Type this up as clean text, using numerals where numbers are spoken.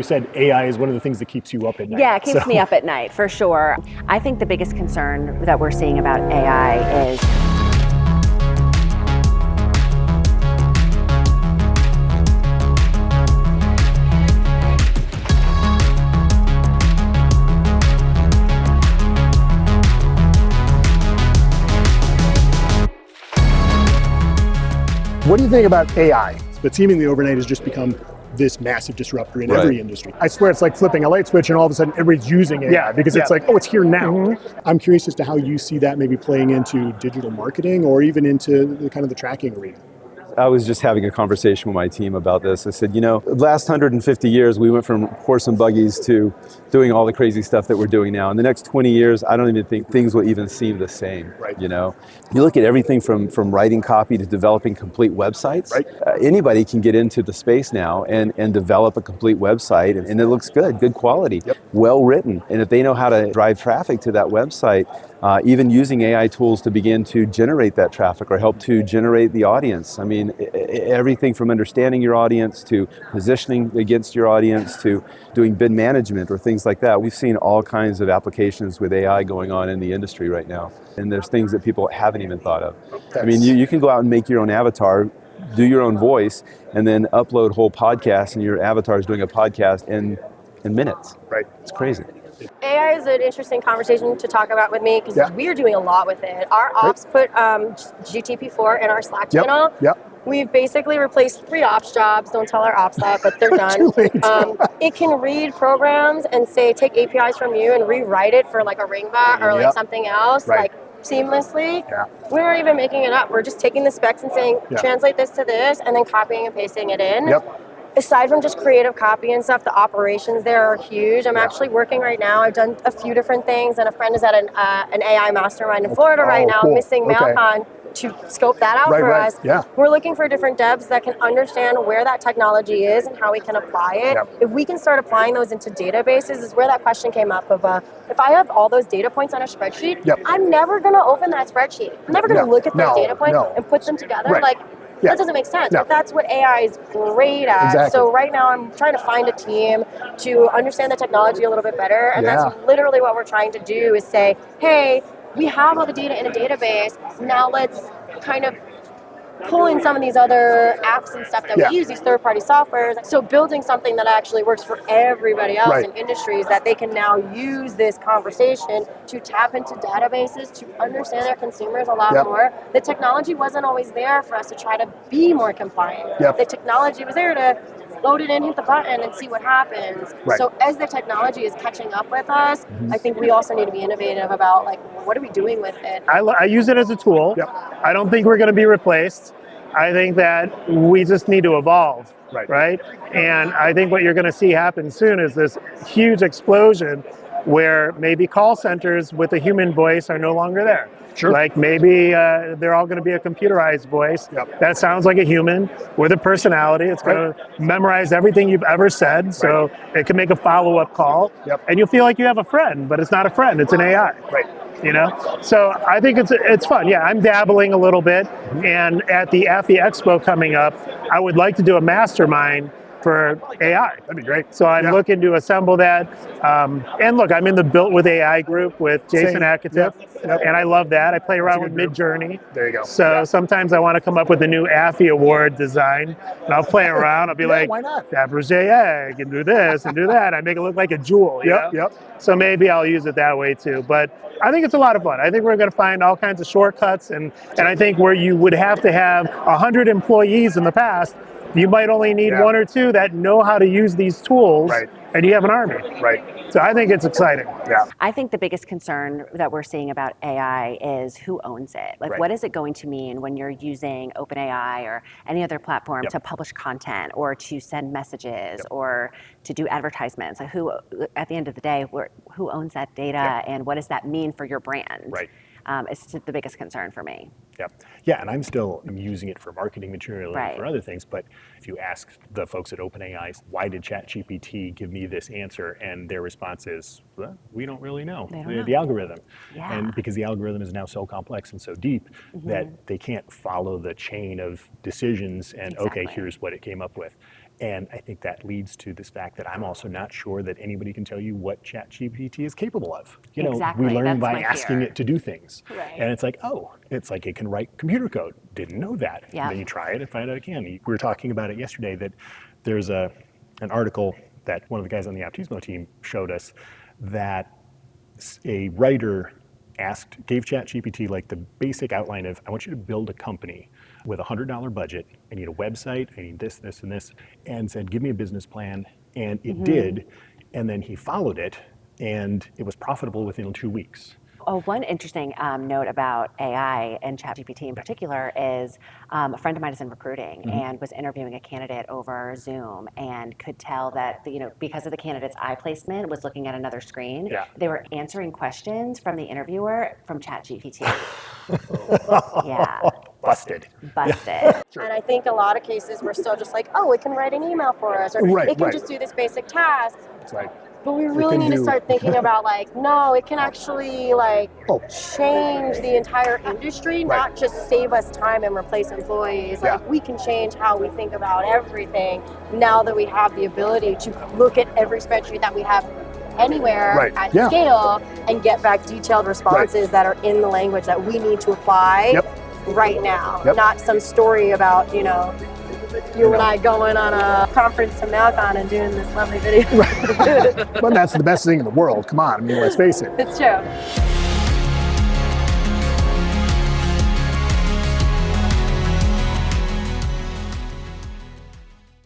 You said AI is one of the things that keeps you up at night. Yeah, it keeps me up at night, for sure. I think the biggest concern that we're seeing about AI is What do you think about AI? But seemingly overnight has just become this massive disruptor in every industry. I swear it's like flipping a light switch and all of a sudden everybody's using AI because it's like, oh, it's here now. I'm curious as to how you see that maybe playing into digital marketing or even into the kind of the tracking arena. I was just having a conversation with my team about this. I said, the last 150 years, we went from horse and buggies to doing all the crazy stuff that we're doing now. In the next 20 years, I don't even think things will even seem the same. Right. You look at everything from writing copy to developing complete websites. Right. Anybody can get into the space now and develop a complete website, and it looks good quality, well written. And if they know how to drive traffic to that website, even using AI tools to begin to generate that traffic or help to generate the audience. I mean, everything from understanding your audience to positioning against your audience to doing bid management or things like that. We've seen all kinds of applications with AI going on in the industry right now. And there's things that people haven't even thought of. I mean, you can go out and make your own avatar, do your own voice, and then upload whole podcasts, and your avatar is doing a podcast in minutes. Right. It's crazy. AI is an interesting conversation to talk about with me because we're doing a lot with it. Our ops put GTP4 in our Slack channel. We've basically replaced 3 ops jobs. Don't tell our ops that, but they're done. It can read programs and say, take APIs from you and rewrite it for like a ringbot or like something else, like seamlessly. We're not even making it up. We're just taking the specs and saying, translate this to this, and then copying and pasting it in. Aside from just creative copy and stuff, the operations there are huge. I'm actually working right now. I've done a few different things, and a friend is at an AI mastermind in Florida right now, missing MailCon, to scope that out for us. We're looking for different devs that can understand where that technology is and how we can apply it. If we can start applying those into databases, is where that question came up of, if I have all those data points on a spreadsheet, I'm never going to open that spreadsheet. I'm never going to look at those data points and put them together. That doesn't make sense, but that's what AI is great at. So right now I'm trying to find a team to understand the technology a little bit better, and that's literally what we're trying to do is say, hey, we have all the data in a database, now let's kind of pull in some of these other apps and stuff that we use, these third-party softwares. So building something that actually works for everybody else in industries that they can now use this conversation to tap into databases, to understand their consumers a lot more. The technology wasn't always there for us to try to be more compliant. The technology was there to load it in, hit the button, and see what happens. So as the technology is catching up with us, I think we also need to be innovative about what are we doing with it? I use it as a tool. I don't think we're going to be replaced. I think that we just need to evolve, right? And I think what you're going to see happen soon is this huge explosion where maybe call centers with a human voice are no longer there. Like maybe they're all going to be a computerized voice that sounds like a human with a personality. It's going to memorize everything you've ever said, so it can make a follow-up call, and you'll feel like you have a friend, but it's not a friend, it's an AI. So I think it's fun. I'm dabbling a little bit, and at the AFI Expo coming up, I would like to do a mastermind for AI. That'd be great. So I'm looking to assemble that. And look, I'm in the Built with AI group with Jason Akatif, and I love that. I play around with Midjourney. There you go. So sometimes I want to come up with a new AFI award design, and I'll play around. I'll be like, why not? Fabergé egg, and do this and do that. I make it look like a jewel. So maybe I'll use it that way too. But I think it's a lot of fun. I think we're going to find all kinds of shortcuts, and I think where you would have to have 100 employees in the past, you might only need 1 or 2 that know how to use these tools, and you have an army. So I think it's exciting. I think the biggest concern that we're seeing about AI is who owns it. What is it going to mean when you're using OpenAI or any other platform to publish content or to send messages or to do advertisements? Who, at the end of the day, who owns that data and what does that mean for your brand? It's the biggest concern for me. And I'm using it for marketing material and for other things, but if you ask the folks at OpenAI, why did ChatGPT give me this answer? And their response is, well, we don't really know. The algorithm. And because the algorithm is now so complex and so deep that they can't follow the chain of decisions and, okay, here's what it came up with. And I think that leads to this fact that I'm also not sure that anybody can tell you what ChatGPT is capable of. You know, Exactly. we learn That's by my asking fear. it to do things. Right. And it's like, oh, it's like it can write computer code. Didn't know that. Yeah. And then you try it and find out it can. We were talking about it yesterday that there's an article that one of the guys on the Optismo team showed us that a writer gave ChatGPT like the basic outline of, I want you to build a company with $100 budget. I need a website, I need this, this, and this, and said, give me a business plan. And it did. And then he followed it, and it was profitable within 2 weeks. Oh, one interesting note about AI and ChatGPT in particular is a friend of mine is in recruiting and was interviewing a candidate over Zoom and could tell that, because of the candidate's eye placement was looking at another screen, they were answering questions from the interviewer from ChatGPT. Yeah. Busted. And I think a lot of cases we're still just like, oh, it can write an email for us, or it can just do this basic task. It's like, but we really need to start thinking about like, no, it can actually change the entire industry, not just save us time and replace employees. Like we can change how we think about everything now that we have the ability to look at every spreadsheet that we have anywhere at scale and get back detailed responses that are in the language that we need to apply right now. Not some story about, you and I going on a conference to Malcon and doing this lovely video. But that's the best thing in the world. Come on, I mean, let's face it. It's true.